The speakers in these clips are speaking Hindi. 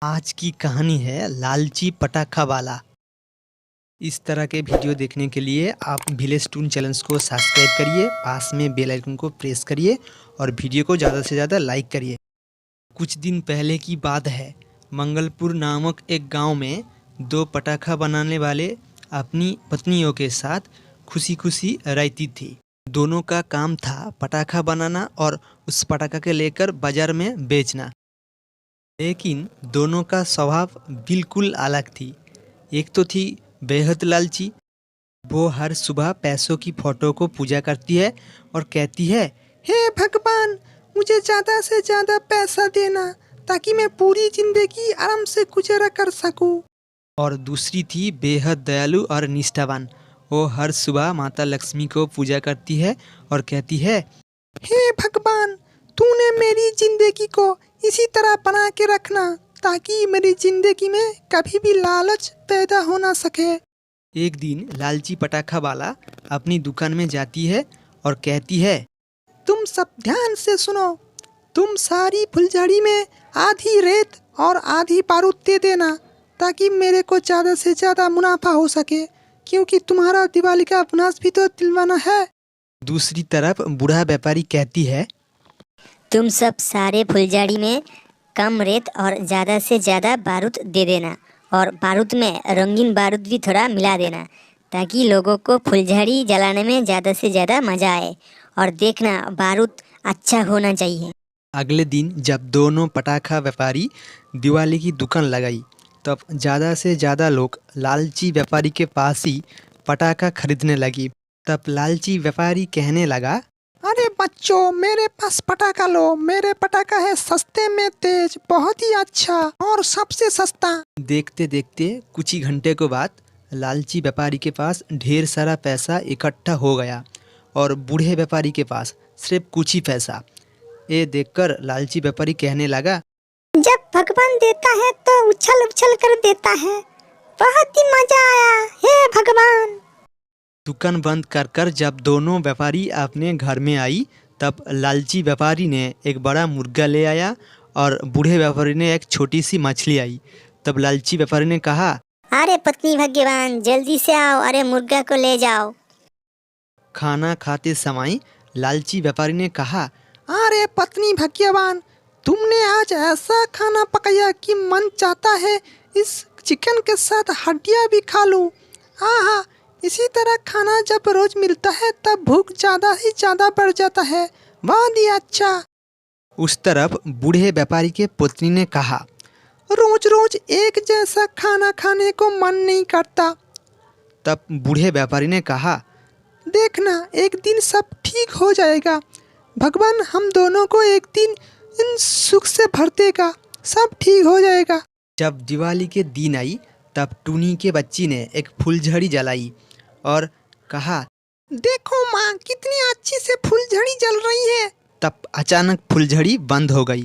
आज की कहानी है लालची पटाखा वाला। इस तरह के वीडियो देखने के लिए आप विलेज टून चैनल को सब्सक्राइब करिए, पास में बेल आइकन को प्रेस करिए और वीडियो को ज़्यादा से ज़्यादा लाइक करिए। कुछ दिन पहले की बात है। मंगलपुर नामक एक गांव में दो पटाखा बनाने वाले अपनी पत्नियों के साथ खुशी खुशी रहती थी। दोनों का काम था पटाखा बनाना और उस पटाखा के लेकर बाजार में बेचना। लेकिन दोनों का स्वभाव बिल्कुल अलग थी। एक तो थी बेहद लालची। वो हर सुबह पैसों की फोटो को पूजा करती है और कहती है, हे भगवान, मुझे ज़्यादा से ज़्यादा पैसा देना ताकि मैं पूरी जिंदगी आराम से गुजारा कर सकूं। और दूसरी थी बेहद दयालु और निष्ठावान। वो हर सुबह माता लक्ष्मी को पूजा करती है और कहती है, हे भगवान, तूने मेरी जिंदगी को इसी तरह बना के रखना ताकि मेरी जिंदगी में कभी भी लालच पैदा हो ना सके। एक दिन लालची पटाखा वाला अपनी दुकान में जाती है और कहती है, तुम सब ध्यान से सुनो, तुम सारी फुलझड़ी में आधी रेत और आधी बारूद दे देना ताकि मेरे को ज़्यादा से ज़्यादा मुनाफा हो सके, क्योंकि तुम्हारा दिवाली का बोनस भी तो दिलवाना है। दूसरी तरफ बूढ़ा व्यापारी कहती है, तुम सब सारे फुलझड़ी में कम रेत और ज़्यादा से ज़्यादा बारूद दे देना और बारूद में रंगीन बारूद भी थोड़ा मिला देना ताकि लोगों को फुलझड़ी जलाने में ज़्यादा से ज़्यादा मज़ा आए। और देखना, बारूद अच्छा होना चाहिए। अगले दिन जब दोनों पटाखा व्यापारी दिवाली की दुकान लगाई, तब ज़्यादा से ज़्यादा लोग लालची व्यापारी के पास ही पटाखा खरीदने लगी। तब लालची व्यापारी कहने लगा, अरे बच्चों, मेरे पास पटाखा लो, मेरे पटाखा है सस्ते में तेज, बहुत ही अच्छा और सबसे सस्ता। देखते देखते कुछ ही घंटे के बाद लालची व्यापारी के पास ढेर सारा पैसा इकट्ठा हो गया और बूढ़े व्यापारी के पास सिर्फ कुछ ही पैसा। ये देखकर लालची व्यापारी कहने लगा, जब भगवान देता है तो उछल उछल कर देता है, बहुत ही मजा आया, हे भगवान। दुकान बंद कर जब दोनों व्यापारी अपने घर में आई, तब लालची व्यापारी ने एक बड़ा मुर्गा ले आया और बूढ़े व्यापारी ने एक छोटी सी मछली आई। तब लालची व्यापारी ने कहा, अरे पत्नी भगवान, जल्दी से आओ, अरे मुर्गा को ले जाओ। खाना खाते समय लालची व्यापारी ने कहा, अरे पत्नी भगवान, तुमने आज ऐसा खाना पकाया कि मन चाहता है इस चिकन के साथ हड्डियाँ भी खा लूं। आहा, इसी तरह खाना जब रोज मिलता है तब भूख ज़्यादा ही ज़्यादा बढ़ जाता है, बहुत ही अच्छा। उस तरफ बूढ़े व्यापारी के पत्नी ने कहा, रोज रोज एक जैसा खाना खाने को मन नहीं करता। तब बूढ़े व्यापारी ने कहा, देखना, एक दिन सब ठीक हो जाएगा, भगवान हम दोनों को एक दिन इन सुख से भर देगा, सब ठीक हो जाएगा। जब दिवाली के दिन आई, तब टूनी के बच्ची ने एक फुलझड़ी जलाई और कहा, देखो माँ, कितनी अच्छी से फुलझड़ी जल रही है। तब अचानक फुलझड़ी बंद हो गई।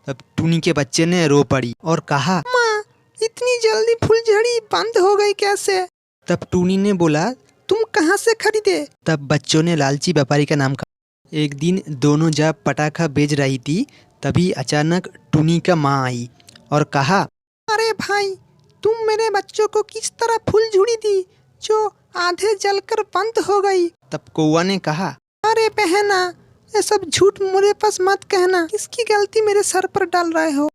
तब टूनी के बच्चे ने रो पड़ी और कहा, माँ, इतनी जल्दी फुलझड़ी बंद हो गई कैसे? तब टूनी ने बोला, तुम कहाँ से खरीदे? तब बच्चों ने लालची व्यापारी का नाम कहा। एक दिन दोनों जब पटाखा बेच रही थी, तभी अचानक टूनी का माँ आई और कहा, अरे भाई, तुम मेरे बच्चों को किस तरह फुलझड़ी दी जो आधे जलकर बंद हो गई? तब कौवा ने कहा, अरे बहना, ये सब झूठ मेरे पास मत कहना, किसकी गलती मेरे सर पर डाल रहे हो?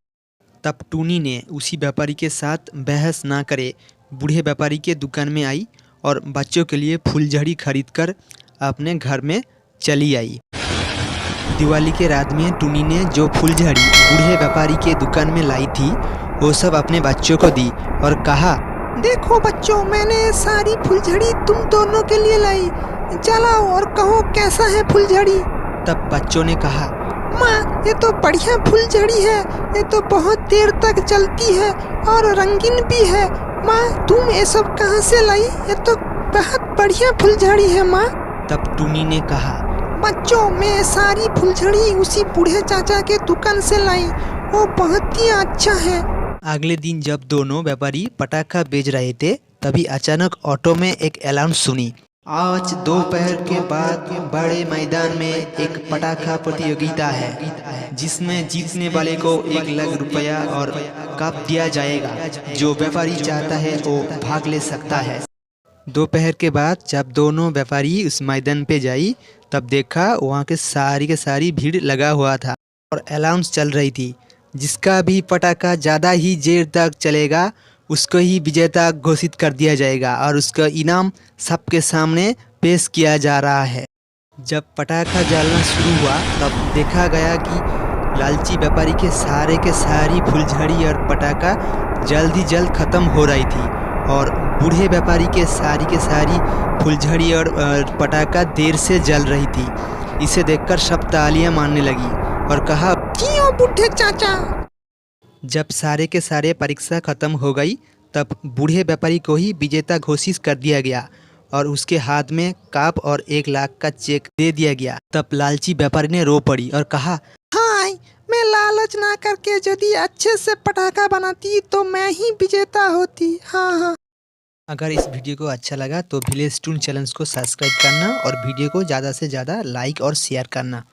तब टूनी ने उसी व्यापारी के साथ बहस ना करे बूढ़े व्यापारी के दुकान में आई और बच्चों के लिए फुलझड़ी खरीदकर अपने घर में चली आई। दिवाली के रात में टूनी ने जो फुलझड़ी बूढ़े व्यापारी के दुकान में लाई थी, वो सब अपने बच्चों को दी और कहा, देखो बच्चों, मैंने सारी फुलझड़ी तुम दोनों के लिए लाई, जलाओ और कहो कैसा है फुलझड़ी। तब बच्चों ने कहा, माँ, ये तो बढ़िया फुलझड़ी है, ये तो बहुत देर तक जलती है और रंगीन भी है। माँ, तुम ये सब कहाँ से लाई? ये तो बहुत बढ़िया फुलझड़ी है माँ। तब टूनी ने कहा, बच्चों, मैं सारी फुलझड़ी उसी बूढ़े चाचा के दुकान से लाई, वो बहुत ही अच्छा है। अगले दिन जब दोनों व्यापारी पटाखा बेच रहे थे, तभी अचानक ऑटो में एक अलाउंस सुनी। आज दोपहर के बाद बड़े मैदान में एक पटाखा प्रतियोगिता है जिसमें जीतने वाले को 1 लाख रुपया और कप दिया जाएगा। जो व्यापारी चाहता है वो भाग ले सकता है। दोपहर के बाद जब दोनों व्यापारी उस मैदान पे जाई तब देखा वहाँ के सारी भीड़ लगा हुआ था और अनाउंस चल रही थी, जिसका भी पटाखा ज़्यादा ही देर तक चलेगा उसको ही विजेता घोषित कर दिया जाएगा और उसका इनाम सबके सामने पेश किया जा रहा है। जब पटाखा जलना शुरू हुआ तब देखा गया कि लालची व्यापारी के सारी फुलझड़ी और पटाखा जल्द ख़त्म हो रही थी और बूढ़े व्यापारी के सारी फुलझड़ी और पटाखा देर से जल रही थी। इसे देखकर सब तालियां मारने लगी और कहा, क्यों बूढ़े चाचा। जब सारे के सारे परीक्षा खत्म हो गई तब बूढ़े व्यापारी को ही विजेता घोषित कर दिया गया और उसके हाथ में कप और 1 लाख का चेक दे दिया गया। तब लालची व्यापारी ने रो पड़ी और कहा, हाय, मैं लालच ना करके यदि अच्छे से पटाखा बनाती तो मैं ही विजेता होती। हाँ। अगर इस वीडियो को अच्छा लगा तो विलेज टून चैनल को सब्सक्राइब करना और वीडियो को ज़्यादा से ज़्यादा लाइक और शेयर करना।